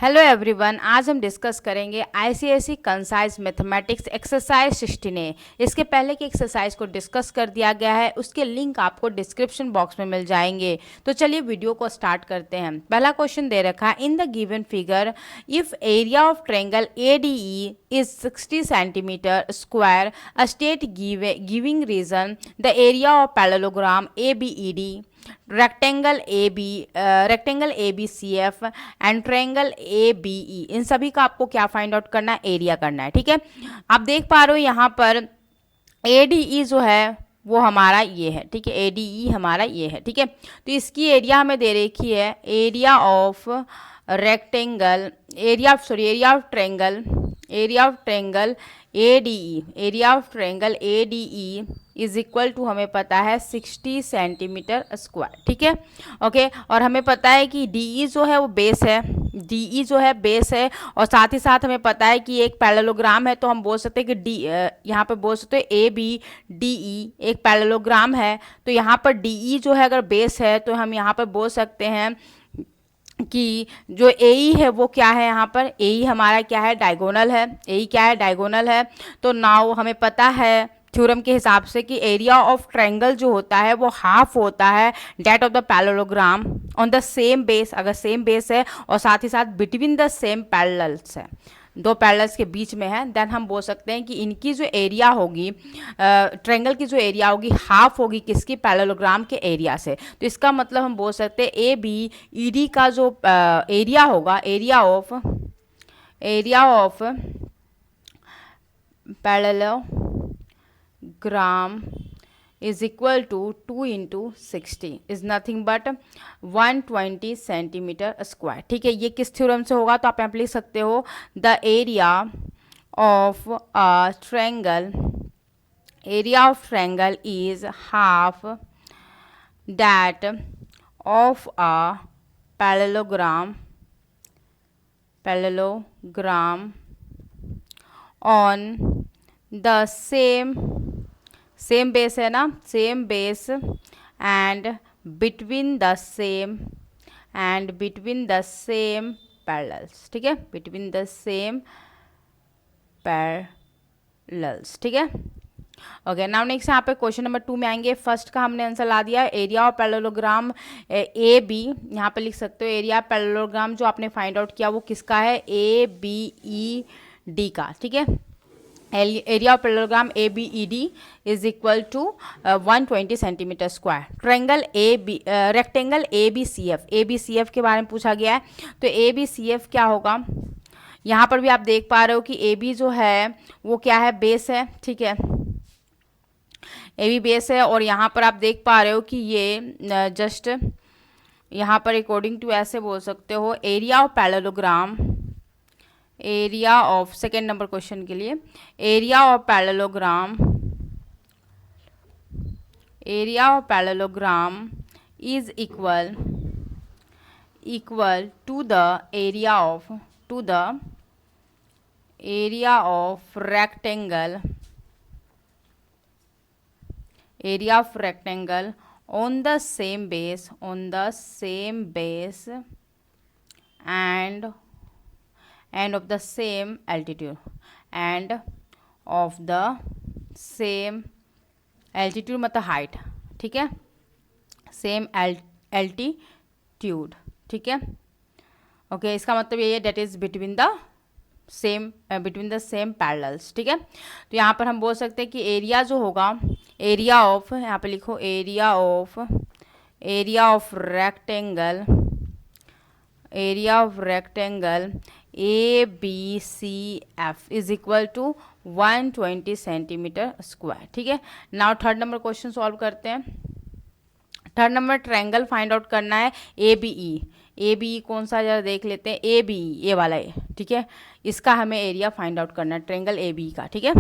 Hello everyone, आज हम discuss करेंगे ICSE concise mathematics exercise 16A। इसके पहले की एक्सरसाइज को डिस्कस कर दिया गया है, उसके लिंक आपको डिस्क्रिप्शन बॉक्स में मिल जाएंगे। तो चलिए वीडियो को स्टार्ट करते हैं। पहला क्वेश्चन दे रखा है, in the given figure if area of triangle ADE is 60 centimeter square, a state giving reason the area of parallelogram ABED, rectangle ABCF and triangle ABE, इन सभी का आपको क्या फाइंड आउट करना है? एरिया करना है। ठीक है, आप देख पा रहे हो यहाँ पर ADE जो है वो हमारा ये है। ठीक है, ADE हमारा ये है। ठीक है, तो इसकी एरिया हमें दे रखी है, area of rectangle, area of triangle ADE, area of triangle ADE is equal to, हमें पता है 60 सेंटीमीटर स्क्वायर। ठीक है, ओके। और हमें पता है कि DE जो है वो बेस है, DE जो है बेस है, और साथ ही साथ हमें पता है कि एक पैरेललोग्राम है, तो हम बोल सकते हैं कि यहाँ पे बोल सकते हैं ABDE एक पैरेललोग्राम है। तो यहाँ पर DE जो है अगर बेस है तो हम यहाँ पर बोल सकते हैं कि जो AE है वो क्या है, यहाँ पर AE हमारा क्या है? डायगोनल है। AE क्या है? डायगोनल है। तो नाउ हमें पता है थ्योरम के हिसाब से कि एरिया ऑफ ट्रायंगल जो होता है वो हाफ होता है that of the parallelogram on the same base, अगर सेम बेस है और साथ ही साथ बिटवीन द सेम पैरेलल्स है, दो पैरेलल्स के बीच में है, देन हम बोल सकते हैं कि इनकी जो एरिया होगी, ट्रायंगल की जो एरिया होगी हाफ होगी किसकी? पैरेललोग्राम के एरिया से। तो इसका मतलब हम बोल सकते हैं ABED का जो एरिया होगा, area of parallelogram is equal to 2 into 60 is nothing but 120 centimetre square. ठीक है, ये किस थ्योरम से होगा? तो आप यहाँ पे लिख सकते हो the area of a triangle is half that of a parallelogram on the same base है ना, same base and between the same parallels. ठीक है, बिटवीन द सेम पैरेलल्स। ठीक है, ओके। नाउ नेक्स्ट यहाँ पे क्वेश्चन नंबर 2 में आएंगे। फर्स्ट का हमने आंसर ला दिया, एरिया ऑफ पैरेललोग्राम AB, यहाँ पे लिख सकते हो एरिया पैरेललोग्राम जो आपने फाइंड आउट किया वो किसका है? ABED का। ठीक है, area of parallelogram ABED is equal to 120 centimetre square. Triangle rectangle ABCF के बारे में पूछा गया है। तो ABCF क्या होगा? यहाँ पर भी आप देख पा रहे हो कि AB जो है वो क्या है? बेस है। ठीक है, AB बेस है, और यहाँ पर आप देख पा रहे हो कि ये जस्ट यहाँ पर अकॉर्डिंग टू ऐसे बोल सकते हो, area of parallelogram, area of, second number question के लिए, area of parallelogram is equal to the area of rectangle on the same base and of the same altitude मतलब हाइट। ठीक है, सेम एल्टीट्यूड। ठीक है, ओके। इसका मतलब ये है that is between the same parallels. ठीक है, तो यहाँ पर हम बोल सकते हैं कि एरिया जो होगा, एरिया ऑफ, यहाँ पे लिखो area of rectangle ABCF is equal to 120 centimetre square. ठीक है, now third number question solve करते हैं। Third number triangle find out करना है ABE कौन सा, जरा देख लेते हैं। ABE ये वाला है। ठीक है, इसका हमें एरिया फाइंड आउट करना है ट्रायंगल ABE का। ठीक है,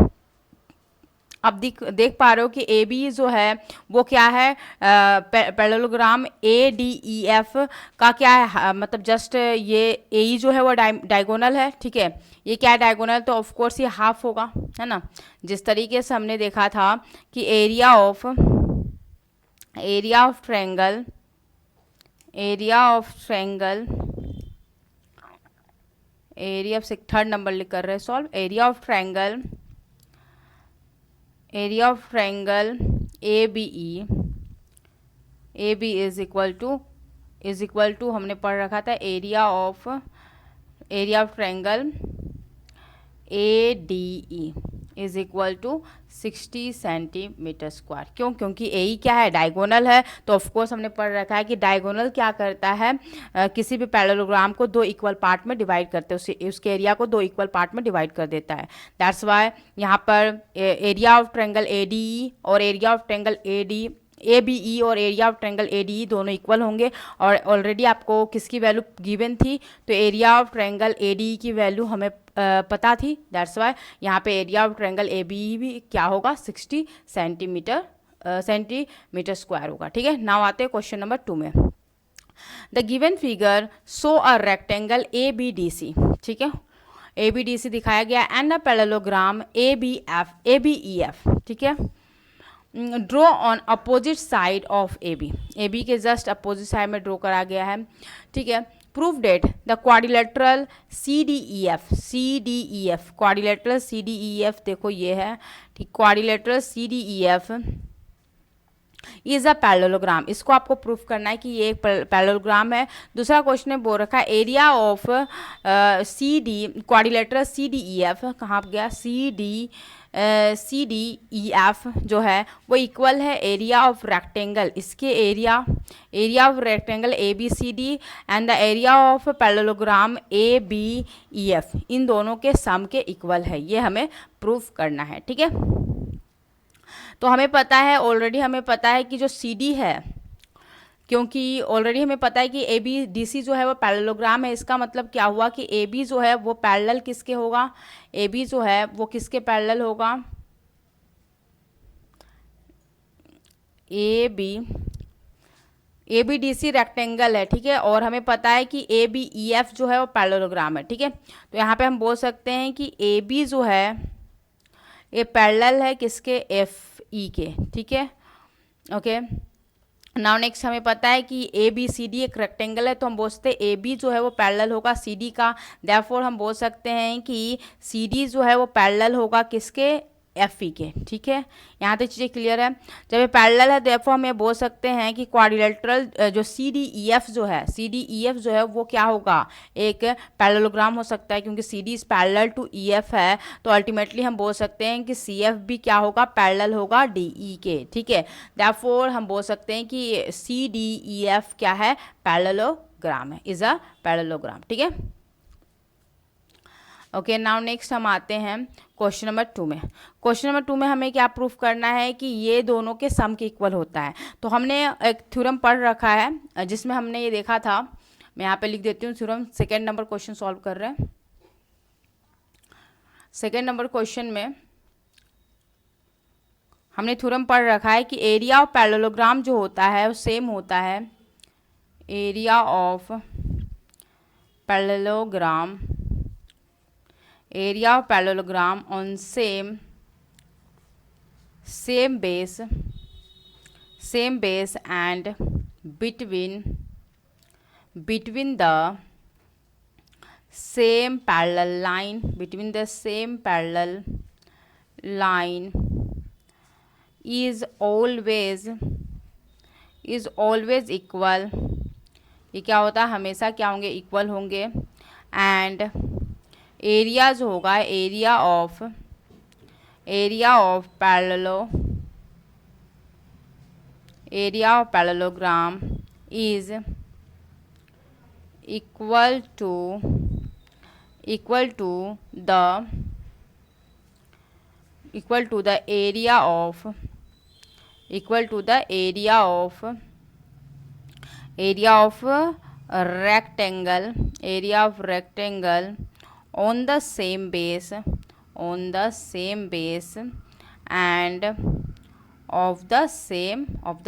अब देख पा रहे हो कि ABE जो है वो क्या है? पैरेललोग्राम ADEF का क्या है? मतलब जस्ट ये AE जो है वो डायगोनल है। ठीक है, ये क्या है? डायगोनल, तो ऑफ कोर्स ये हाफ होगा, है ना। जिस तरीके से हमने देखा था कि area of triangle area of third number लिख कर रहे हैं solve. Area of triangle A B E, A B is equal to हमने पढ़ रखा था area of triangle A D E is equal to 60 centimetre square. क्यों? क्योंकि ए ई क्या है, डायगोनल है। तो ऑफकोर्स हमने पढ़ रखा है कि डायगोनल क्या करता है, किसी भी पैरेललोग्राम को दो इक्वल पार्ट में डिवाइड करते हैं, उसके एरिया को दो इक्वल पार्ट में डिवाइड कर देता है। दैट्स वाई यहाँ पर area of triangle A D E और area of triangle A B E और area of triangle A D E दोनों इक्वल होंगे। और ऑलरेडी आपको किसकी वैल्यू गिवन थी, तो area of triangle A D E की वैल्यू हमें पता थी। दैट्स वाई यहाँ पे area of triangle A B E भी क्या होगा, 60 सेंटीमीटर स्क्वायर होगा। ठीक है, नाउ आते हैं क्वेश्चन नंबर 2 में। The given figure show a rectangle A B D C, ठीक है, ए बी डी सी दिखाया गया and a parallelogram A B E F, ठीक है। Draw on opposite side of A B के जस्ट अपोजिट साइड में draw करा गया है, ठीक है। Proof that the quadrilateral C D E F, quadrilateral C D E F देखो ये है, ठीक, quadrilateral C D E F is a parallelogram. इसको आपको प्रूफ करना है कि ये एक पैरेललोग्राम है। दूसरा क्वेश्चन में बोल रखा है area of C D, quadrilateral C D E F कहाँ गया, सी डी ई एफ जो है वो इक्वल है एरिया ऑफ रेक्टेंगल, इसके area of rectangle A B C D and the area of parallelogram A B E F, इन दोनों के सम के इक्वल है। ये हमें प्रूफ करना है, ठीक है। तो हमें पता है, ऑलरेडी हमें पता है कि जो सी डी है, क्योंकि ऑलरेडी हमें पता है कि ए बी डी सी जो है वो पैरेललोग्राम है। इसका मतलब क्या हुआ कि ए बी जो है वो पैरेलल किसके होगा, ए बी जो है वो किसके पैरेलल होगा, A B D C rectangle है, ठीक है। और हमें पता है कि ए बी ई एफ जो है वो पैरेललोग्राम है, ठीक है। तो यहाँ पे हम बोल सकते हैं कि ए बी जो है ये पैरेलल है किसके, एफ ई के, ठीक है, ओके। नाउ नेक्स्ट हमें पता है कि ए बी सी डी एक रेक्टेंगल है, तो हम बोल सकते हैं ए बी जो है वो पैरेलल होगा सी डी का। देयरफॉर हम बोल सकते हैं कि सी डी जो है वो पैरेलल होगा किसके, एफ ई के, ठीक है। यहाँ तक चीज़ें क्लियर है। जब ये पैरेलल है देयरफॉर हम ये बोल सकते हैं कि क्वाड्रिलेटरल जो सी डी ई एफ जो है वो क्या होगा, एक पैरेललोग्राम हो सकता है, क्योंकि C D is parallel to E F है। तो अल्टीमेटली हम बोल सकते हैं कि सी एफ भी क्या होगा, पैरेलल होगा डी ई के, ठीक है। देयरफॉर हम बोल सकते हैं कि सी डी ई एफ क्या है, पैरेललोग्राम है, इज अ पैरेललोग्राम, ठीक है। ओके, नाउ नेक्स्ट हम आते हैं क्वेश्चन नंबर 2 में। क्वेश्चन नंबर 2 में हमें क्या प्रूफ करना है कि ये दोनों के सम के इक्वल होता है। तो हमने एक थ्योरम पढ़ रखा है जिसमें हमने ये देखा था, मैं यहाँ पे लिख देती हूँ theorem. Second number question solve कर रहे हैं। सेकेंड नंबर क्वेश्चन में हमने थ्योरम पढ़ रखा है कि एरिया ऑफ पैरेललोग्राम जो होता है वो सेम होता है area of parallelogram on same base and between the same parallel line is always equal। ये क्या होता है, हमेशा क्या होंगे, इक्वल होंगे। एंड एरिया जो होगा, area of parallelogram is equal to the area of rectangle on the same base and of the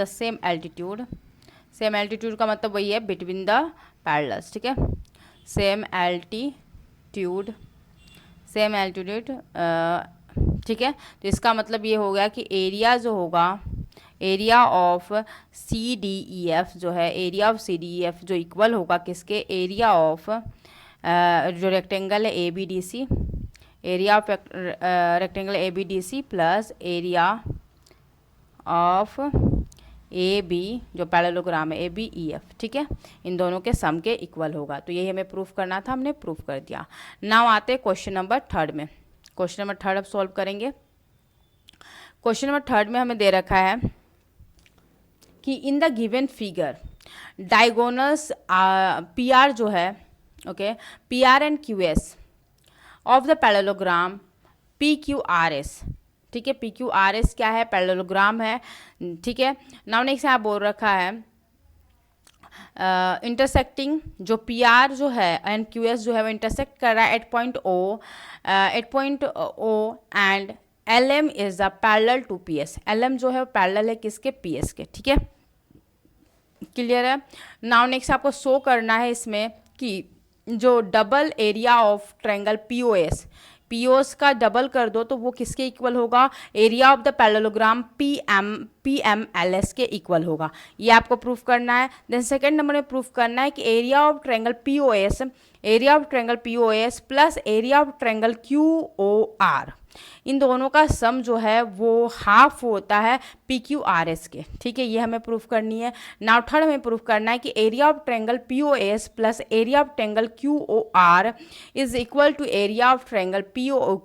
same altitude। Same altitude का मतलब वही है बिटवीन द पैरेलल्स, ठीक है। सेम एल्टीट्यूड, ठीक है। तो इसका मतलब ये हो गया कि एरिया जो होगा, area of C D E F जो है, area of C D E F जो इक्वल होगा किसके, एरिया ऑफ जो रेक्टेंगल है A B D C, area of rectangle A B D C plus area of A B जो parallelogram है A B E F, ठीक है, इन दोनों के सम के इक्वल होगा। तो यही हमें प्रूफ करना था, हमने प्रूफ कर दिया। नाउ आते हैं क्वेश्चन नंबर थर्ड में। क्वेश्चन नंबर थर्ड अब सॉल्व करेंगे। क्वेश्चन नंबर थर्ड में हमें दे रखा है कि इन the given figure diagonals P R जो है, okay, P R and Q S of the parallelogram P Q R S, ठीक है, पी क्यू आर एस क्या है, पैरेललोग्राम है, ठीक है। नाउ नेक्स्ट यहाँ बोल रखा है इंटरसेक्टिंग जो पी आर जो है एंड क्यू एस जो है वो इंटरसेक्ट कर रहा है at point O and L M is the parallel to P S. L M जो है वो पैरेलल है किसके, पी एस के, ठीक है, क्लियर है। नाउ नेक्स्ट आपको शो करना है इसमें कि जो double area of triangle P O S, P O S का डबल कर दो तो वो किसके इक्वल होगा, area of the parallelogram P M L S के इक्वल होगा। ये आपको प्रूफ करना है। देन सेकेंड नंबर में प्रूफ करना है कि area of triangle P O S, area of triangle P O S plus area of triangle Q O R, इन दोनों का सम जो है वो हाफ होता है पी क्यू आर एस के, ठीक है, ये हमें प्रूफ करनी है। नाउ थर्ड हमें प्रूफ करना है कि area of triangle P O S plus area of triangle Q O R is equal to area of triangle P O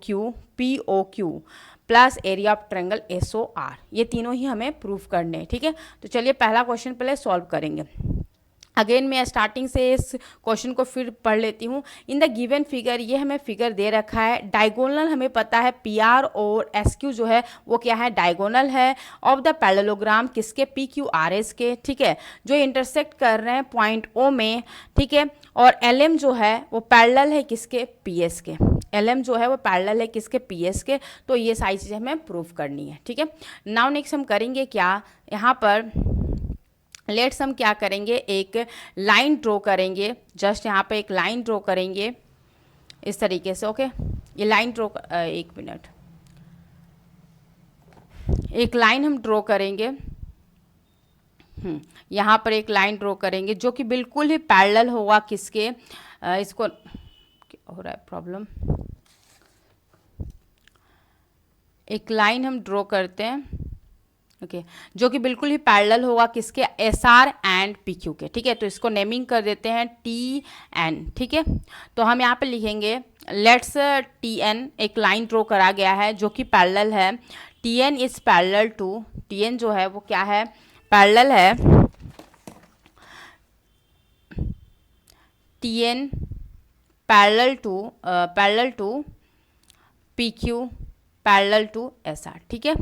Q plus area of triangle S O R. ये तीनों ही हमें proof करने हैं, ठीक है। तो चलिए पहला क्वेश्चन पहले सॉल्व करेंगे। अगेन मैं स्टार्टिंग से इस क्वेश्चन को फिर पढ़ लेती हूँ। इन द गिवन फिगर, ये हमें फिगर दे रखा है, डायगोनल हमें पता है पी आर और एस क्यू जो है वो क्या है, डायगोनल है ऑफ द पैरेललोग्राम किसके, पी क्यू आर एस के, ठीक है, जो इंटरसेक्ट कर रहे हैं पॉइंट ओ में, ठीक है, और एल एम जो है वो पैरेलल है किसके, पी एस के, एल एम जो है वो पैरेलल है किसके, पी एस के। तो ये सारी चीज़ें हमें प्रूफ करनी है, ठीक है। नाउ नेक्स्ट हम करेंगे क्या, यहाँ पर लेट्स हम क्या करेंगे, एक लाइन ड्रॉ करेंगे, जस्ट यहाँ पे एक लाइन ड्रॉ करेंगे इस तरीके से, ओके। ये लाइन ड्रॉ, एक मिनट, एक लाइन हम ड्रॉ करेंगे, यहाँ पर एक लाइन ड्रॉ करेंगे जो कि बिल्कुल ही पैरेलल होगा किसके, इसको हो रहा है प्रॉब्लम, एक लाइन हम ड्रॉ करते हैं, ओके, जो कि बिल्कुल ही पैरेलल होगा किसके, S R and P Q के, ठीक है। तो इसको नेमिंग कर देते हैं टी एन, ठीक है। तो हम यहाँ पे लिखेंगे लेट्स टी एन, एक लाइन ड्रॉ करा गया है जो कि पैरेलल है, T N is parallel to, T N जो है वो क्या है, पैरेलल है, T N parallel to P Q parallel to S R, ठीक है,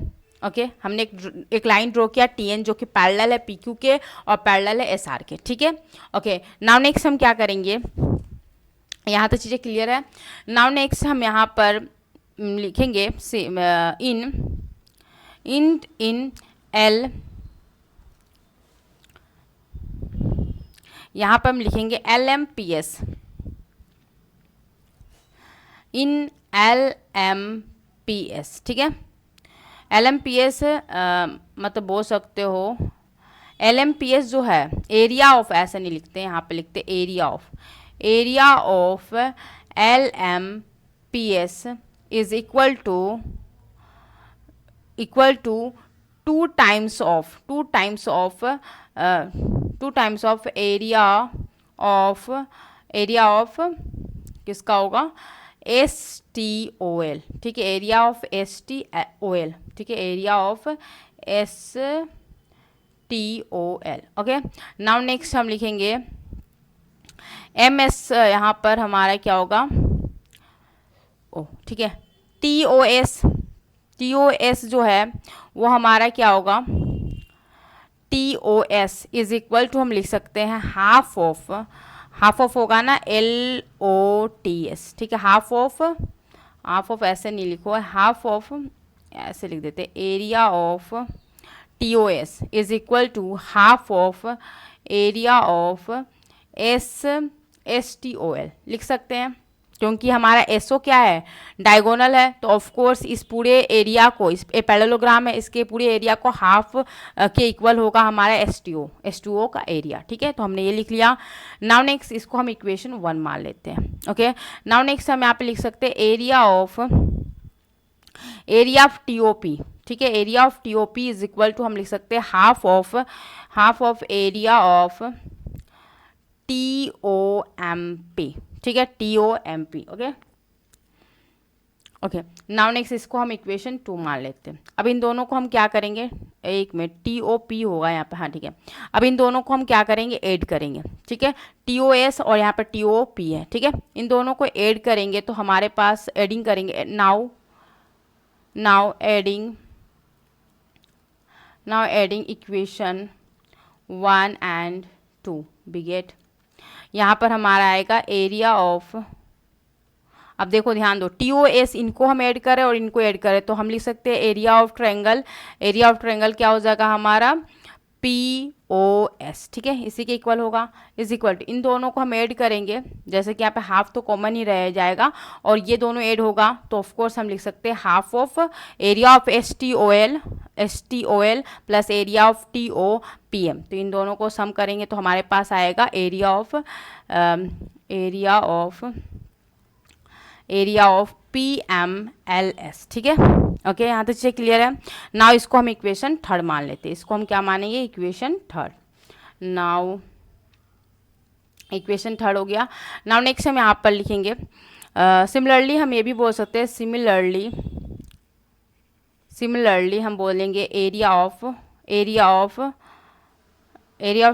ओके। हमने एक लाइन ड्रॉ किया टी एन जो कि पैरेलल है पी क्यू के और पैरेलल है एस आर के, ठीक है, ओके। नाउ नेक्स्ट हम क्या करेंगे, यहाँ तक चीज़ें क्लियर है। नाउ नेक्स्ट हम यहाँ पर लिखेंगे इन एल, यहाँ पर हम लिखेंगे L M P S, in L M P S, ठीक है। एल एम पी एस मतलब बोल सकते हो एल एम पी एस जो है एरिया ऑफ, ऐसे नहीं लिखते, यहाँ पे लिखते area of L M P S is equal to two times of area of किसका होगा, एस टी ओ एल, ठीक है, area of S T O L, ठीक है, area of S T O L, okay. Now next हम लिखेंगे M S, यहाँ पर हमारा क्या होगा, ओ, ठीक है, टी ओ एस जो है वो हमारा क्या होगा, T O S is equal to हम लिख सकते हैं हाफ ऑफ होगा ना, एल ओ टी एस, ठीक है, हाफ ऑफ ऐसे नहीं लिखो है, हाफ ऑफ ऐसे लिख देते, area of T O S is equal to half of area of S T O L लिख सकते हैं, क्योंकि हमारा एसओ क्या है, डायगोनल है, तो ऑफ कोर्स इस पूरे एरिया को, इस पैरेललोग्राम है, इसके पूरे एरिया को हाफ के इक्वल होगा हमारा एस टू ओ का एरिया। ठीक है, तो हमने ये लिख लिया। नाउ नेक्स्ट इसको हम इक्वेशन 1 मान लेते हैं। ओके, नाउ नेक्स्ट हम यहाँ पे लिख सकते हैं एरिया ऑफ टीओपी। ठीक है, area of T O P is equal to हम लिख सकते हैं half of area of T O M P. ठीक है, टीओएमपी। ओके, नाउ नेक्स्ट इसको हम इक्वेशन 2 मान लेते हैं। अब इन दोनों को हम क्या करेंगे, एक मिनट, टीओपी होगा यहाँ पे, हाँ ठीक है। अब इन दोनों को हम क्या करेंगे, ऐड करेंगे। ठीक है, टीओएस और यहाँ पे टीओपी है। ठीक है, इन दोनों को ऐड करेंगे तो हमारे पास एडिंग करेंगे, नाउ एडिंग इक्वेशन 1 एंड 2 बिगेट। यहाँ पर हमारा आएगा एरिया ऑफ, अब देखो ध्यान दो, टीओएस इनको हम ऐड करें और इनको ऐड करें तो हम लिख सकते हैं एरिया ऑफ ट्रायंगल क्या हो जाएगा हमारा, POS। ठीक है, इसी के इक्वल होगा, इज इक्वल टू, इन दोनों को हम ऐड करेंगे, जैसे कि यहाँ पे हाफ तो कॉमन ही रह जाएगा और ये दोनों ऐड होगा तो ऑफ कोर्स हम लिख सकते हैं half of area of STOL plus area of TOPM। तो इन दोनों को सम करेंगे तो हमारे पास आएगा एरिया ऑफ PMLS। ठीक है, ओके, यहाँ तक चीज़ें क्लियर है। नाउ इसको हम इक्वेशन 3 मान लेते हैं। इसको हम क्या मानेंगे, इक्वेशन 3। नाउ इक्वेशन 3 हो गया। नाउ नेक्स्ट हम यहाँ पर लिखेंगे सिमिलरली, हम ये भी बोल सकते हैं सिमिलरली हम बोलेंगे एरिया ऑफ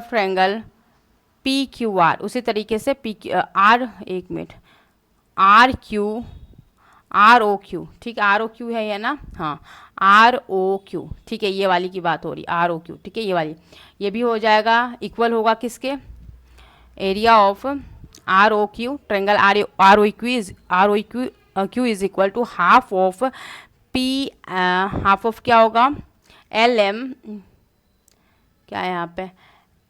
ट्रायंगल PQR। उसी तरीके से ROQ। ठीक है, ROQ है ये ना, हाँ ROQ। ठीक है, ये वाली की बात हो रही, ROQ। ठीक है, ये वाली, ये भी हो जाएगा, इक्वल होगा किसके, area of ROQ triangle ROQ is equal to half of क्या होगा, LM, क्या है यहाँ पे,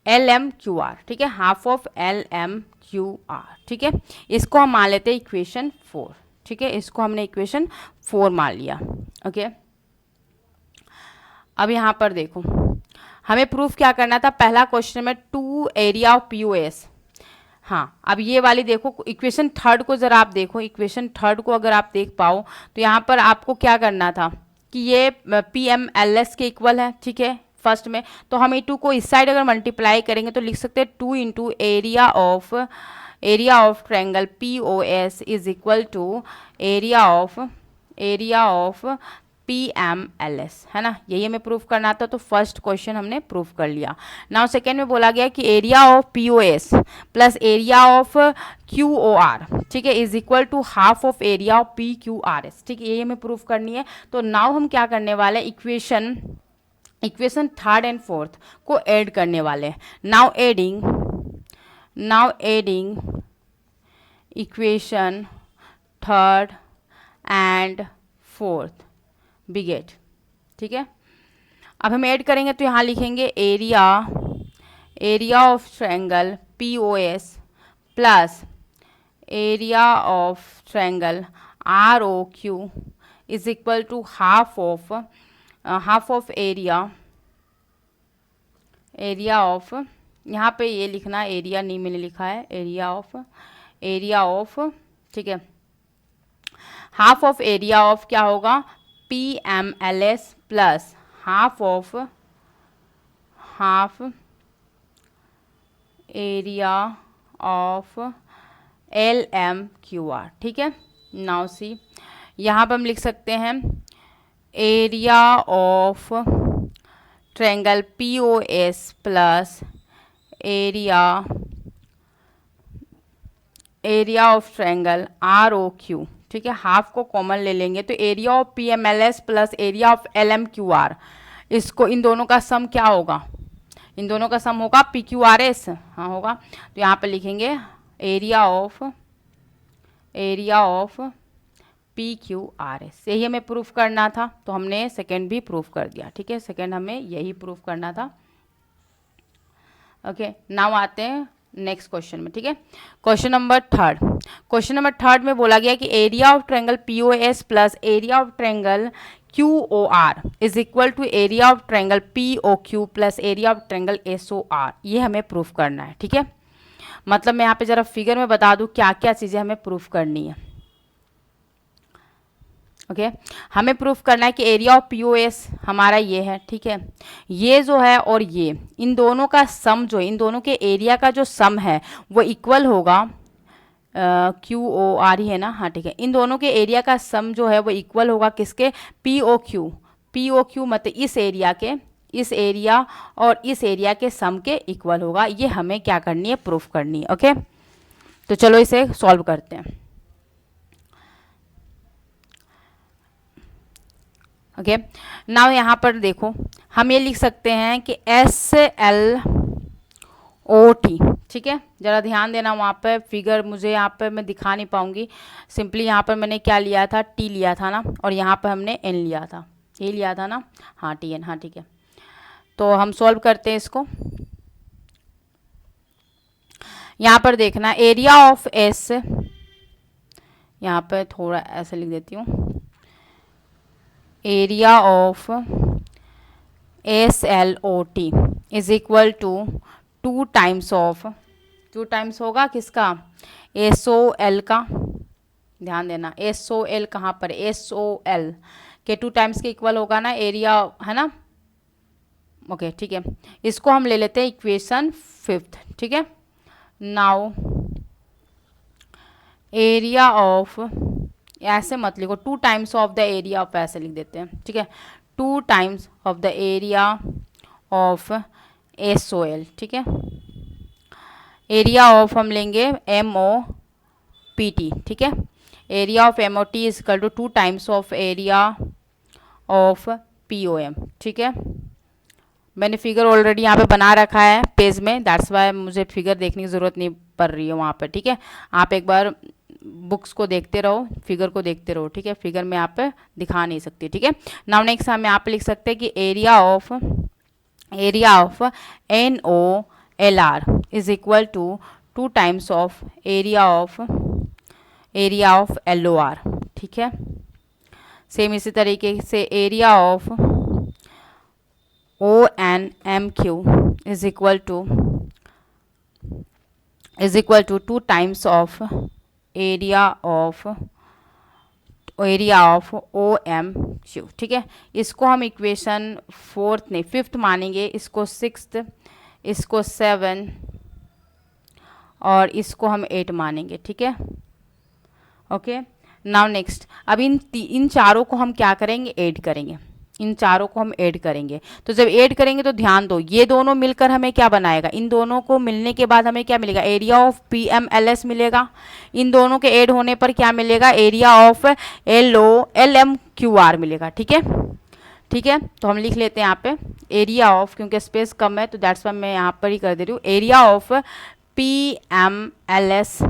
LMQR। ठीक है, हाफ ऑफ LMQR। ठीक है, इसको हम मान लेते हैं इक्वेशन 4। ठीक है, इसको हमने इक्वेशन 4 मान लिया। ओके, अब यहाँ पर देखो, हमें प्रूफ क्या करना था, पहला क्वेश्चन में 2 एरिया ऑफ POS। हाँ, अब ये वाली देखो, इक्वेशन 3 को ज़रा आप देखो, इक्वेशन 3 को अगर आप देख पाओ तो यहाँ पर आपको क्या करना था कि ये PMLS के इक्वल है। ठीक है, फर्स्ट में तो हम E2 को इस साइड अगर मल्टीप्लाई करेंगे तो लिख सकते हैं 2 into area of triangle POS is equal to area of PMLS, है ना, यही हमें प्रूफ करना था। तो फर्स्ट क्वेश्चन हमने प्रूफ कर लिया। नाउ सेकेंड में बोला गया कि area of POS plus area of QOR, ठीक है, is equal to half of area of PQRS। ठीक है, यही हमें प्रूफ करनी है। तो नाउ हम क्या करने वाले, इक्वेशन 3rd एंड 4th को ऐड करने वाले हैं। Now adding equation 3rd and 4th we get. ठीक है, अब हम ऐड करेंगे तो यहाँ लिखेंगे area of triangle POS plus area of triangle ROQ is equal to half of area of, यहाँ पे ये लिखना, एरिया नहीं मैंने लिखा है, एरिया ऑफ, ठीक है, हाफ ऑफ एरिया ऑफ क्या होगा, PMLS plus half area of LMQR। ठीक है, नाउ सी, यहाँ पर हम लिख सकते हैं area of triangle POS plus area of triangle ROQ। ठीक है, हाफ को कॉमन ले लेंगे तो area of PMLS plus area of LMQR, इसको इन दोनों का सम क्या होगा, इन दोनों का सम होगा PQRS। हाँ होगा, तो यहाँ पर लिखेंगे एरिया ऑफ PQRS। यही हमें प्रूफ करना था, तो हमने सेकेंड भी प्रूफ कर दिया। ठीक है, सेकेंड हमें यही प्रूफ करना था। ओके, नाउ आते हैं नेक्स्ट क्वेश्चन में, ठीक है। क्वेश्चन नंबर थर्ड में बोला गया कि area of triangle POS plus area of triangle QOR is equal to area of triangle POQ plus area of triangle SOR। ये हमें प्रूफ करना है, ठीक है। मतलब मैं यहाँ पे जरा फिगर में बता दूँ क्या क्या चीज़ें हमें प्रूफ करनी है। ओके हमें प्रूफ करना है कि एरिया ऑफ POS हमारा ये है, ठीक है। ये जो है और ये इन दोनों का सम जो है, इन दोनों के एरिया का जो सम है वो इक्वल होगा QOR ही है ना, हाँ ठीक है। इन दोनों के एरिया का सम जो है वो इक्वल होगा किसके, POQ मतलब इस एरिया के, इस एरिया और इस एरिया के सम के इक्वल होगा। ये हमें क्या करनी है, प्रूफ करनी है। ओके तो चलो इसे सॉल्व करते हैं। ओके नाउ यहाँ पर देखो हम ये लिख सकते हैं कि SLOT, ठीक है। ज़रा ध्यान देना वहाँ पे, फिगर मुझे यहाँ पे मैं दिखा नहीं पाऊँगी। सिंपली यहाँ पर मैंने क्या लिया था, T लिया था ना, और यहाँ पर हमने N लिया था, ये लिया था ना, हाँ TN, हाँ ठीक है। तो हम सॉल्व करते हैं इसको। यहाँ पर देखना एरिया ऑफ S, यहाँ पर थोड़ा ऐसे लिख देती हूँ, area of SLOT is equal to 2 times of, 2 times होगा किसका, SOL का। ध्यान देना SOL कहाँ पर, SOL के 2 टाइम्स के इक्वल होगा ना एरिया, है ना। ओके ठीक है, इसको हम ले लेते हैं इक्वेशन 5, ठीक है। नाउ एरिया ऑफ, ऐसे मत लिखो, 2 times of the area of, ऐसे लिख देते हैं, ठीक है। 2 times of the area of SOL, ठीक है। एरिया ऑफ हम लेंगे MOPT, ठीक है। Area of MOT is equal to 2 times of area of POM, ठीक है। मैंने फिगर ऑलरेडी यहाँ पे बना रखा है पेज में, दैट्स वाई मुझे फिगर देखने की ज़रूरत नहीं पड़ रही है वहाँ पे, ठीक है। आप एक बार बुक्स को देखते रहो, फिगर को देखते रहो, ठीक है। फिगर में यहाँ पे दिखा नहीं सकती, ठीक है। नाउ नेक्स्ट हम यहाँ पे लिख सकते हैं कि area of NOLR is equal to 2 times of area of LOR, ठीक है। सेम इसी तरीके से area of ONMQ is equal to 2 times of area of OMQ, ठीक है। इसको हम इक्वेशन 5th मानेंगे, इसको 6th, इसको 7 और इसको हम 8 मानेंगे, ठीक है। ओके नाउ नेक्स्ट, अब इन चारों को हम क्या करेंगे, ऐड करेंगे। इन चारों को हम ऐड करेंगे, तो जब ऐड करेंगे तो ध्यान दो ये दोनों मिलकर हमें क्या बनाएगा, इन दोनों को मिलने के बाद हमें क्या मिलेगा, एरिया ऑफ PMLS मिलेगा। इन दोनों के ऐड होने पर क्या मिलेगा, एरिया ऑफ LMQR मिलेगा, ठीक है। ठीक है तो हम लिख लेते हैं यहाँ पे एरिया ऑफ, क्योंकि स्पेस कम है तो दैट्स वाई मैं यहाँ पर ही कर दे रही हूँ, area of PMLS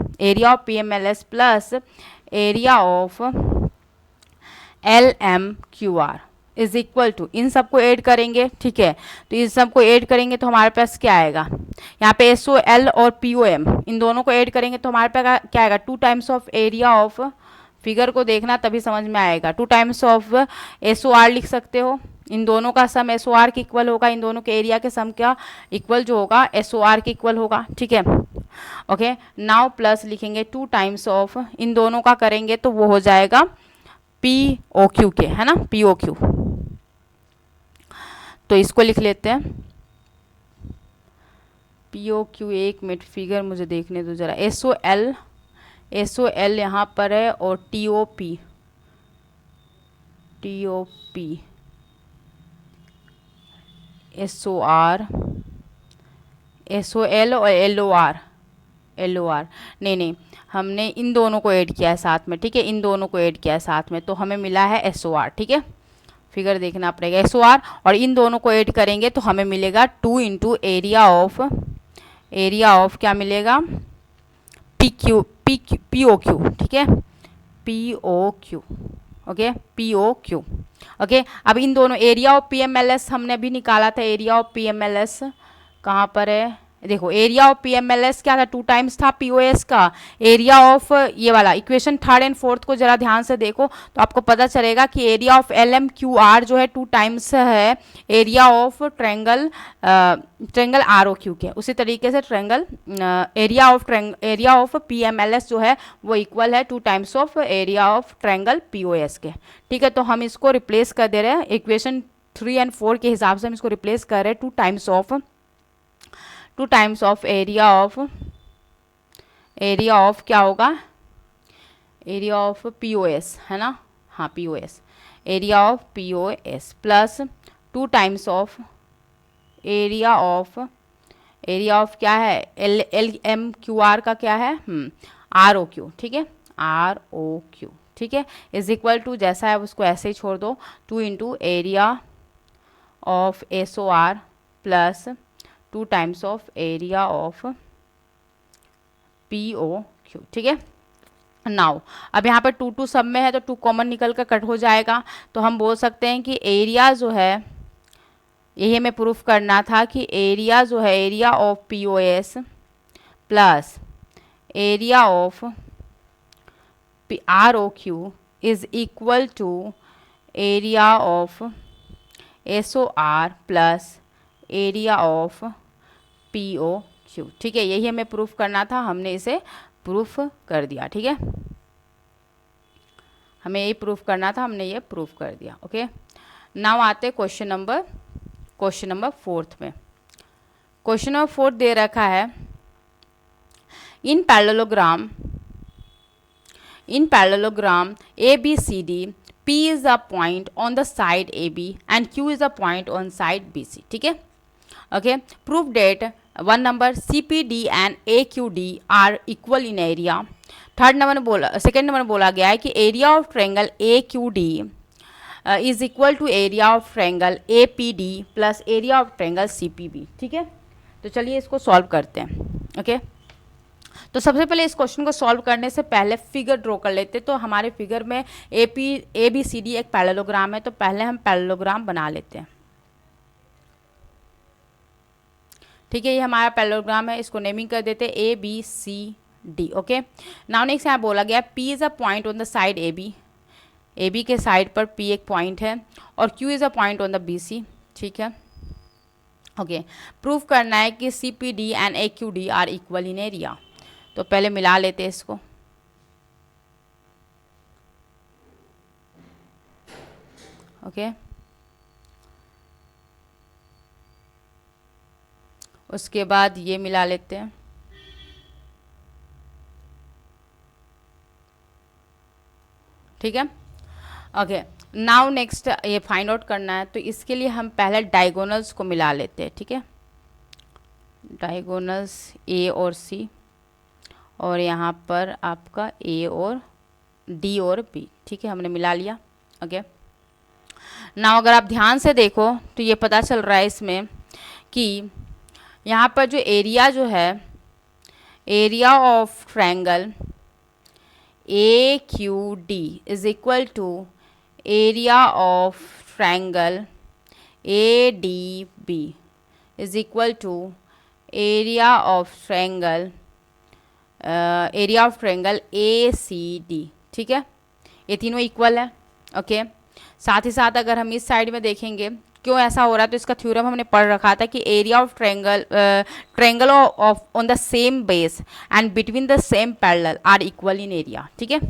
plus area of LMQR is equal to, इन सबको ऐड करेंगे, ठीक है। तो इन सबको ऐड करेंगे तो हमारे पास क्या आएगा, यहाँ पे SOL और POM इन दोनों को ऐड करेंगे तो हमारे पास क्या आएगा, 2 times of area of, figure को देखना तभी समझ में आएगा, 2 टाइम्स ऑफ SOR लिख सकते हो। इन दोनों का सम SOR के इक्वल होगा, इन दोनों के एरिया के सम का इक्वल जो होगा SOR के इक्वल होगा, ठीक है। ओके नाउ प्लस लिखेंगे 2 टाइम्स ऑफ, इन दोनों का करेंगे तो वो हो जाएगा POQ के, है ना, POQ। तो इसको लिख लेते हैं POQ, 1 मिनट फिगर मुझे देखने दो जरा, SOL यहाँ पर है और TOP SOR, SOL और LOR नहीं हमने इन दोनों को ऐड किया है साथ में, ठीक है। इन दोनों को ऐड किया है साथ में तो हमें मिला है SOR, ठीक है। फिगर देखना पड़ेगा, SOR और इन दोनों को ऐड करेंगे तो हमें मिलेगा 2 इंटू एरिया ऑफ क्या मिलेगा, POQ, ठीक है, POQ, ओके POQ। ओके अब इन दोनों एरिया ऑफ PMLS हमने अभी निकाला था, एरिया ऑफ PMLS कहाँ पर है, देखो एरिया ऑफ पीएमएलएस क्या था, 2 टाइम्स था पीओएस का। एरिया ऑफ ये वाला इक्वेशन थर्ड एंड फोर्थ को जरा ध्यान से देखो तो आपको पता चलेगा कि एरिया ऑफ LMQR जो है 2 टाइम्स है area of triangle triangle ROQ के। उसी तरीके से ट्रायंगल एरिया ऑफ पीएमएलएस जो है वो इक्वल है 2 times of area of triangle POS के। ठीक है, तो हम इसको रिप्लेस कर दे रहे हैं इक्वेशन 3 एंड 4 के हिसाब से हम इसको रिप्लेस कर रहे हैं 2 टाइम्स ऑफ एरिया ऑफ क्या होगा, एरिया ऑफ पीओएस है ना, हाँ POS, area of POS plus 2 times of area of क्या है LMQR का क्या है ROQ। ठीक है, ROQ। ठीक है, इज इक्वल टू जैसा है उसको ऐसे ही छोड़ दो 2 into area of SOR plus 2 times of area of POQ। ठीक है, नाउ अब यहाँ पर 2 सब में है तो 2 कॉमन निकल कर कट हो जाएगा, तो हम बोल सकते हैं कि एरिया जो है, यही हमें प्रूफ करना था कि एरिया जो है area of POS plus area of ROQ is equal to area of SOR plus area of POQ। ठीक है, यही हमें प्रूफ करना था, हमने इसे प्रूफ कर दिया। ठीक है, हमें यही प्रूफ करना था, हमने ये प्रूफ कर दिया। ओके, नाउ आते क्वेश्चन नंबर 4 में। क्वेश्चन नंबर 4 दे रखा है इन parallelogram ABCD P is a point on the side AB and Q is a point on side BC। ठीक है, okay, proof that 1 number CPD and AQD are equal in area। Second number बोला गया है कि area of triangle AQD is equal to area of triangle APD plus area of triangle CPB। ठीक है, तो चलिए इसको सॉल्व करते हैं। ओके, तो सबसे पहले इस क्वेश्चन को सॉल्व करने से पहले फिगर ड्रॉ कर लेते। तो हमारे फिगर में ABCD एक पैरेललोग्राम है, तो पहले हम पैरेललोग्राम बना लेते हैं। ठीक है, ये हमारा पैरेललोग्राम है, इसको नेमिंग कर देते हैं ABCD। ओके, नाउ नेक्स्ट यहाँ बोला गया P is a point on the side AB के साइड पर P एक पॉइंट है और Q is a point on the BC। ठीक है, ओके, प्रूफ करना है कि CPD and AQD are equal in area. तो पहले मिला लेते हैं इसको। ओके, उसके बाद ये मिला लेते हैं। ठीक है, ओके, नाउ नेक्स्ट ये फाइंड आउट करना है, तो इसके लिए हम पहले डायगोनल्स को मिला लेते हैं। ठीक है, डायगोनल्स A और C और यहाँ पर आपका A और D और B। ठीक है, हमने मिला लिया। ओके, नाउ अगर आप ध्यान से देखो तो ये पता चल रहा है इसमें कि यहाँ पर जो एरिया जो है area of triangle AQD is equal to area of triangle ADB is equal to area of triangle ACD। ठीक है, ये तीनों इक्वल है। ओके, साथ ही साथ अगर हम इस साइड में देखेंगे क्यों ऐसा हो रहा है, तो इसका थ्योरम हमने पढ़ रखा था कि area of triangle of on the same base and between the same parallel are equal in area. ठीक है,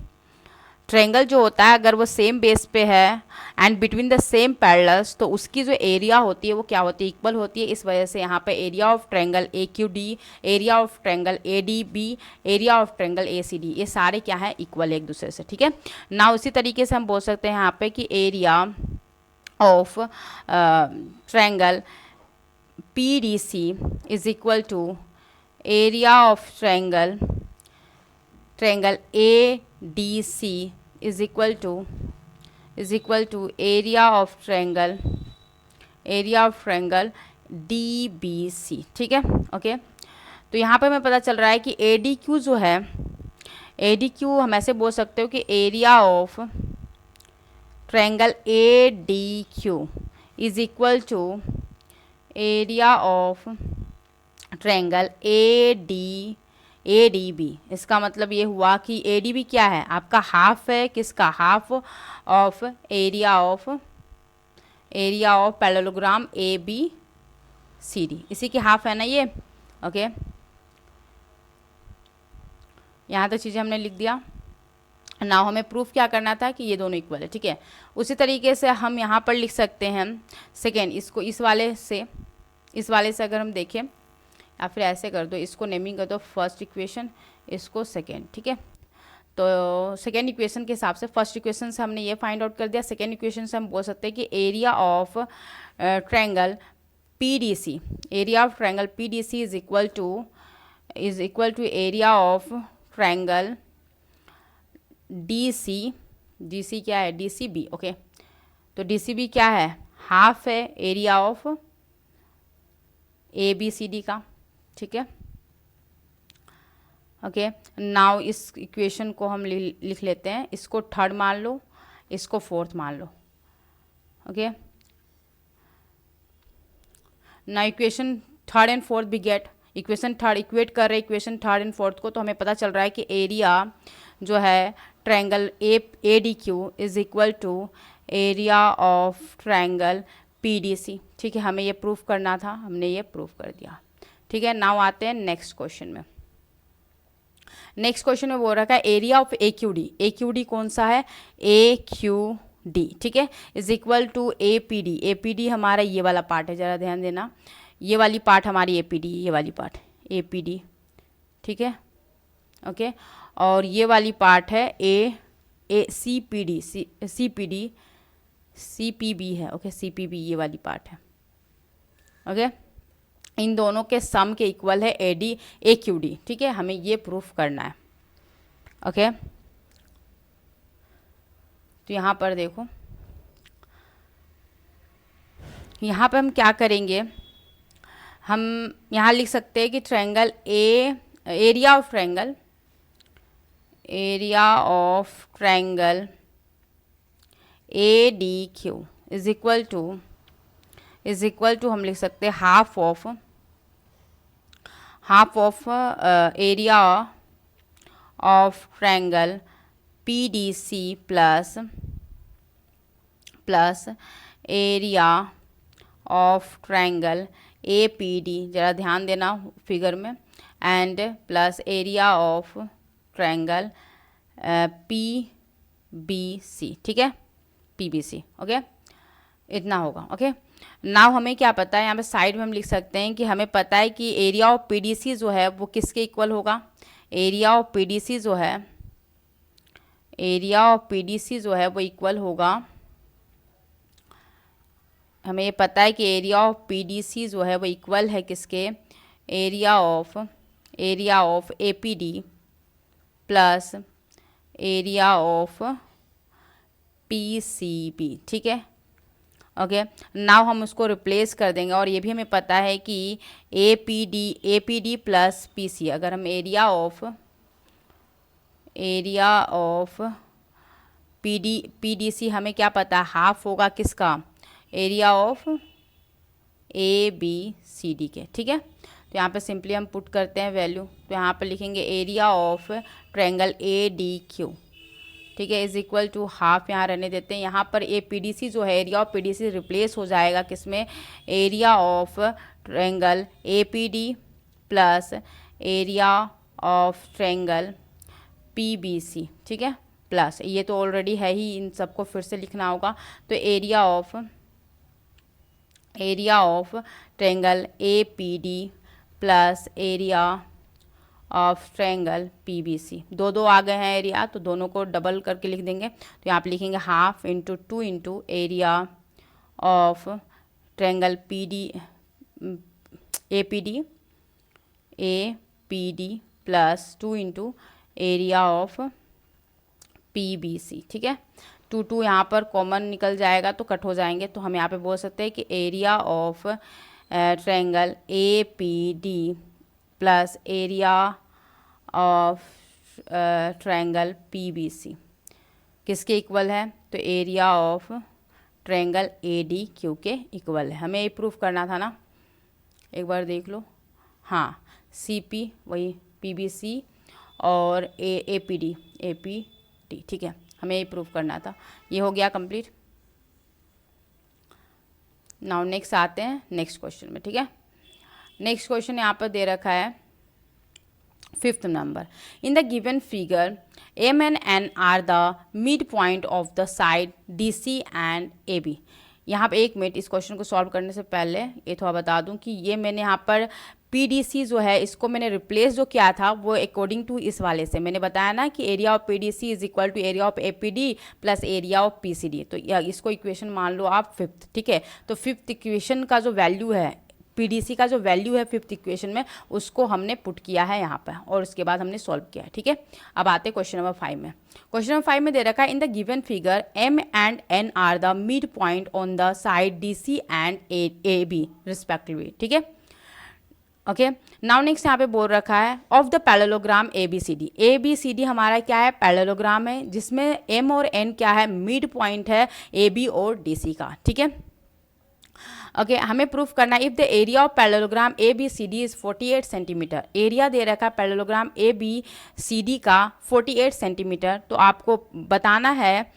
ट्रायंगल जो होता है अगर वो सेम बेस पे है and between the same parallels, तो उसकी जो एरिया होती है वो क्या होती है, इक्वल होती है। इस वजह से यहाँ पे area of triangle AQD, area of triangle ADB, area of triangle ACD, ये सारे क्या है, इक्वल है एक दूसरे से। ठीक है, ना उसी तरीके से हम बोल सकते हैं यहाँ पे कि area of triangle PDC is equal to area of triangle ADC is equal to area of triangle DBC। ठीक है, ओके, तो यहाँ पे हमें पता चल रहा है कि ADQ जो है, ADQ हम ऐसे बोल सकते हो कि area of triangle ADQ is equal to area of triangle ADB। इसका मतलब ये हुआ कि ADB क्या है, आपका हाफ है, किसका, half of area of parallelogram ABCD, इसी की हाफ है ना ये। ओके, यहाँ तक चीज़ें हमने लिख दिया। नाउ हमें प्रूफ क्या करना था कि ये दोनों इक्वल है, ठीक है। उसी तरीके से हम यहाँ पर लिख सकते हैं सेकेंड, इसको इस वाले से अगर हम देखें, या फिर ऐसे कर दो, इसको नेमिंग कर दो फर्स्ट इक्वेशन, इसको सेकेंड, ठीक है। तो सेकेंड इक्वेशन के हिसाब से फर्स्ट इक्वेशन से हमने ये फाइंड आउट कर दिया, सेकेंड इक्वेशन से हम बोल सकते हैं कि area of triangle PDC, area of triangle PDC is equal to area of triangle DC क्या है, DCB। ओके, तो DCB क्या है, हाफ है एरिया ऑफ ABCD का, ठीक है। ओके, नाउ इस इक्वेशन को हम लिख लेते हैं, इसको थर्ड मान लो, इसको फोर्थ मान लो। ओके, ना इक्वेशन थर्ड एंड फोर्थ भी गेट, इक्वेशन थर्ड इक्वेट कर रहे इक्वेशन थर्ड एंड फोर्थ को, तो हमें पता चल रहा है कि एरिया जो है triangle ADQ is equal to area of triangle PDC, ठीक है। हमें ये प्रूफ करना था, हमने ये प्रूफ कर दिया, ठीक है। नाउ आते हैं नेक्स्ट क्वेश्चन में। नेक्स्ट क्वेश्चन में बोल रखा है एरिया ऑफ AQD कौन सा है, AQD, ठीक है, इज इक्वल टू APD हमारा ये वाला पार्ट है, ज़रा ध्यान देना, ये वाली पार्ट हमारी APD, ये वाली पार्ट APD, ठीक है। ओके, और ये वाली पार्ट है CPB है, ओके, CPB ये वाली पार्ट है। ओके, इन दोनों के सम के इक्वल है AQD, ठीक है, हमें ये प्रूफ करना है। ओके, तो यहाँ पर देखो, यहाँ पे हम क्या करेंगे, हम यहाँ लिख सकते हैं कि triangle area of triangle ADQ is equal to हम लिख सकते हैं half of area of triangle PDC plus area of triangle APD, ज़रा ध्यान देना फिगर में, and plus area of triangle PBC, ठीक है, PBC। ओके, इतना होगा। ओके, नाउ हमें क्या पता है, यहाँ पे साइड में हम लिख सकते हैं कि हमें पता है कि एरिया ऑफ PDC जो है वो किसके इक्वल होगा, एरिया ऑफ PDC जो है वो इक्वल होगा, हमें ये पता है कि एरिया ऑफ PDC जो है वो इक्वल है किसके, area of APD plus area of PCB, ठीक है। ओके, नाउ हम उसको रिप्लेस कर देंगे, और ये भी हमें पता है कि APD प्लस PC, अगर हम एरिया ऑफ PDC हमें क्या पता है, हाफ होगा किसका, एरिया ऑफ ABCD के, ठीक है। तो यहाँ पे सिंपली हम पुट करते हैं वैल्यू, तो यहाँ पे लिखेंगे एरिया ऑफ ट्रायंगल ADQ, ठीक है, इज इक्वल टू हाफ, यहाँ रहने देते हैं, यहाँ पर PDC जो है, एरिया ऑफ PDC रिप्लेस हो जाएगा किसमें, area of triangle APD plus area of triangle PBC, ठीक है, प्लस ये तो ऑलरेडी है ही, इन सबको फिर से लिखना होगा, तो area of triangle APD plus area of triangle PBC, दो आ गए हैं एरिया, तो दोनों को डबल करके लिख देंगे, तो यहाँ पे लिखेंगे half into 2 into area of triangle APD plus 2 into area of PBC, ठीक है। 2 यहाँ पर कॉमन निकल जाएगा तो कट हो जाएंगे, तो हम यहाँ पे बोल सकते हैं कि area of triangle APD plus area of triangle PBC किसके इक्वल है, तो एरिया ऑफ ट्रायंगल ADQ के इक्वल है। हमें ये प्रूफ करना था ना, एक बार देख लो, हाँ CP वही PBC और APD ठीक है, हमें ये प्रूव करना था। ये हो गया कंप्लीट। नाउ नेक्स्ट आते हैं नेक्स्ट क्वेश्चन में, ठीक है। नेक्स्ट क्वेश्चन यहाँ पर दे रखा है 5th number. In the given figure M and N are the mid point of the side DC and AB। यहाँ पे एक मिनट, इस क्वेश्चन को सॉल्व करने से पहले ये थोड़ा बता दूं कि ये मैंने यहाँ पर PDC जो है इसको मैंने रिप्लेस जो किया था वो अकॉर्डिंग टू इस वाले से मैंने बताया ना कि area of PDC is equal to area of APD plus area of PCD। तो इसको इक्वेशन मान लो आप 5th, ठीक है। तो 5th इक्वेशन का जो वैल्यू है PDC का जो वैल्यू है 5th इक्वेशन में उसको हमने पुट किया है यहाँ पर और उसके बाद हमने सॉल्व किया है, ठीक है। अब आते हैं क्वेश्चन नंबर 5 में। क्वेश्चन नंबर 5 में दे रखा है in the given figure M and N are the mid point on the side DC and AB respectively, ठीक है। ओके, नाउ नेक्स्ट यहाँ पे बोल रखा है ऑफ द पैरेललोग्राम ABCD हमारा क्या है, पैरेललोग्राम है जिसमें M और N क्या है, मिड पॉइंट है AB और DC का, ठीक है। ओके, हमें प्रूफ करना है if the area of parallelogram ABCD is 48 centimetre. Area दे रखा है पैरेललोग्राम ABCD का 48 सेंटीमीटर। तो आपको बताना है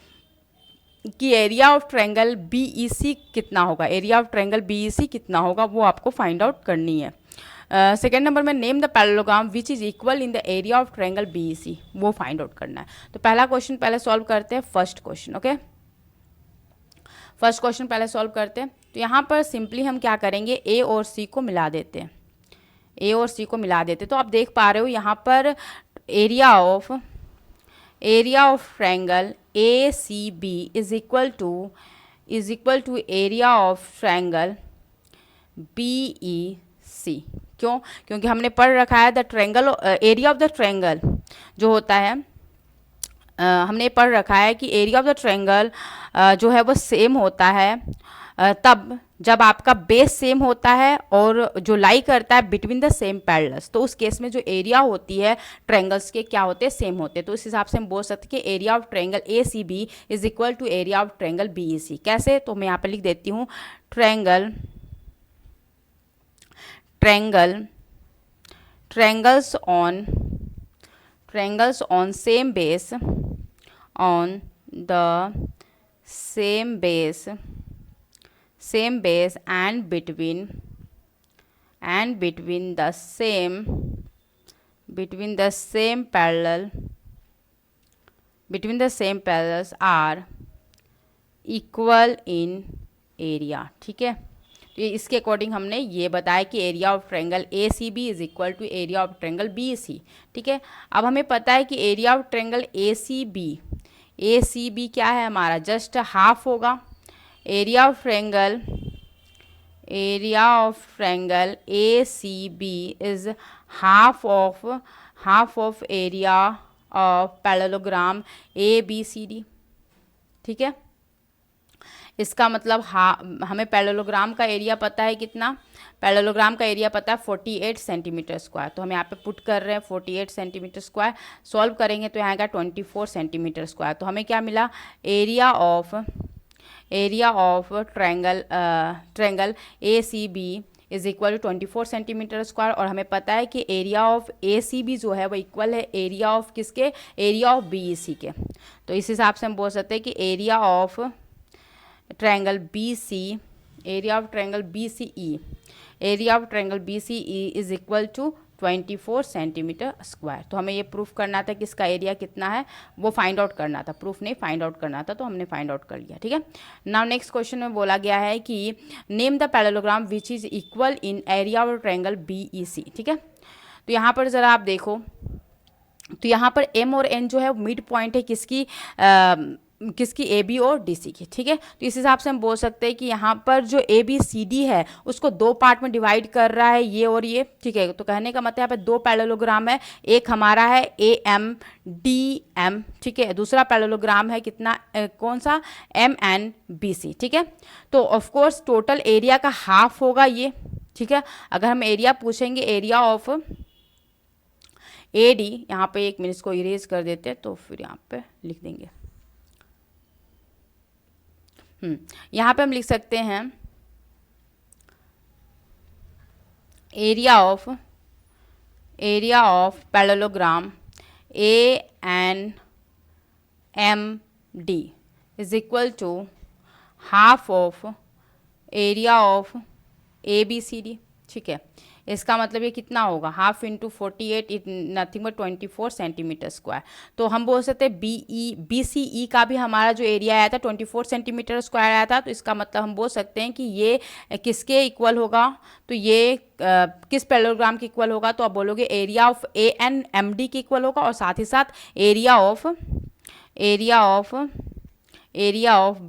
कि एरिया ऑफ ट्रायंगल BEC कितना होगा, एरिया ऑफ ट्रायंगल BEC कितना होगा वो आपको फाइंड आउट करनी है। सेकेंड नंबर में name the parallelogram which is equal in the area of triangle BEC, वो फाइंड आउट करना है। तो पहला क्वेश्चन पहले सॉल्व करते हैं, first question. Okay, first question पहले सॉल्व करते हैं। तो यहाँ पर सिंपली हम क्या करेंगे, A और C को मिला देते हैं, A और C को मिला देते हैं। तो आप देख पा रहे हो यहाँ पर area of triangle ACB is equal to area of triangle BEC। क्यों? क्योंकि हमने पढ़ रखा है the triangle area of the triangle जो होता है हमने पढ़ रखा है कि एरिया ऑफ द ट्रायंगल जो है वो सेम होता है तब जब आपका बेस सेम होता है और जो लाई करता है बिटवीन द सेम पैरेलल्स। तो उस केस में जो एरिया होती है ट्रायंगल्स के क्या होते हैं, सेम होते हैं। तो इस हिसाब से हम बोल सकते हैं कि area of triangle ACB is equal to area of triangle BEC। कैसे? तो मैं यहाँ पे लिख देती हूँ triangles on same base and between the same parallels are equal in area, ठीक है। तो इसके अकॉर्डिंग हमने ये बताया कि area of triangle ACB is equal to area of triangle BEC, ठीक है। अब हमें पता है कि एरिया ऑफ ट्रायंगल ACB क्या है हमारा, जस्ट हाफ होगा। Area of triangle ACB is half of area of parallelogram ABCD, ठीक है। इसका मतलब हमें पैरेललोग्राम का एरिया पता है कितना, पैरेललोग्राम का एरिया पता है 48 सेंटीमीटर स्क्वायर। तो हम यहाँ पे पुट कर रहे हैं 48 सेंटीमीटर स्क्वायर, सॉल्व करेंगे तो यहाँ आएगा 24 सेंटीमीटर स्क्वायर। तो हमें क्या मिला, area of triangle ACB is equal to 24 centimetre square. और हमें पता है कि एरिया ऑफ ACB जो है वो इक्वल है एरिया ऑफ किसके, एरिया ऑफ BEC के। तो इस हिसाब से हम बोल सकते हैं कि area of triangle BCE is equal to 24 centimetre square. तो हमें ये प्रूफ करना था कि इसका एरिया कितना है, वो फाइंड आउट करना था, प्रूफ नहीं फाइंड आउट करना था, तो हमने फाइंड आउट कर लिया, ठीक है। नाउ नेक्स्ट क्वेश्चन में बोला गया है कि name the parallelogram which is equal in area of triangle BEC, ठीक है। तो यहाँ पर ज़रा आप देखो, तो यहाँ पर M और N जो है मिड पॉइंट है किसकी AB और DC की, ठीक है। तो इस हिसाब से हम बोल सकते हैं कि यहाँ पर जो ABCD है उसको दो पार्ट में डिवाइड कर रहा है, ये और ये, ठीक है। तो कहने का मतलब यहाँ पे दो पैरेललोग्राम है, एक हमारा है AMDM, ठीक है, दूसरा पैरेललोग्राम है कितना कौन सा, MNBC, ठीक है। तो ऑफ कोर्स टोटल एरिया का हाफ होगा ये, ठीक है। अगर हम एरिया पूछेंगे, एरिया ऑफ AD, यहाँ पे एक मिनट को इरेज कर देते हैं तो फिर यहाँ पे लिख देंगे, यहाँ पे हम लिख सकते हैं area of area of parallelogram ANMD is equal to half of area of ABCD। ठीक है, इसका मतलब ये कितना होगा, half into 48 it nothing but 24 centimetre square. तो हम बोल सकते हैं BCE का भी हमारा जो एरिया आया था 24 सेंटीमीटर स्क्वायर आया था, तो इसका मतलब हम बोल सकते हैं कि ये किसके इक्वल होगा, तो ये किस पैरेललोग्राम के इक्वल होगा, तो आप बोलोगे एरिया ऑफ ANMD के इक्वल होगा, और साथ ही साथ एरिया ऑफ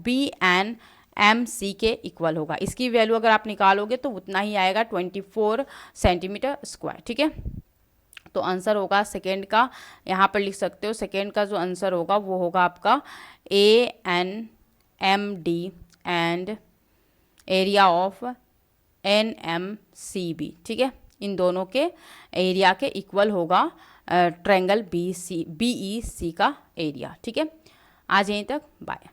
BNMC के इक्वल होगा। इसकी वैल्यू अगर आप निकालोगे तो उतना ही आएगा 24 सेंटीमीटर स्क्वायर। ठीक है, तो आंसर होगा सेकेंड का, यहाँ पर लिख सकते हो सेकेंड का जो आंसर होगा वो होगा आपका ANMD and area of NMCB। ठीक है, इन दोनों के एरिया के इक्वल होगा ट्रायंगल BEC का एरिया। ठीक है, आज यहीं तक, बाय।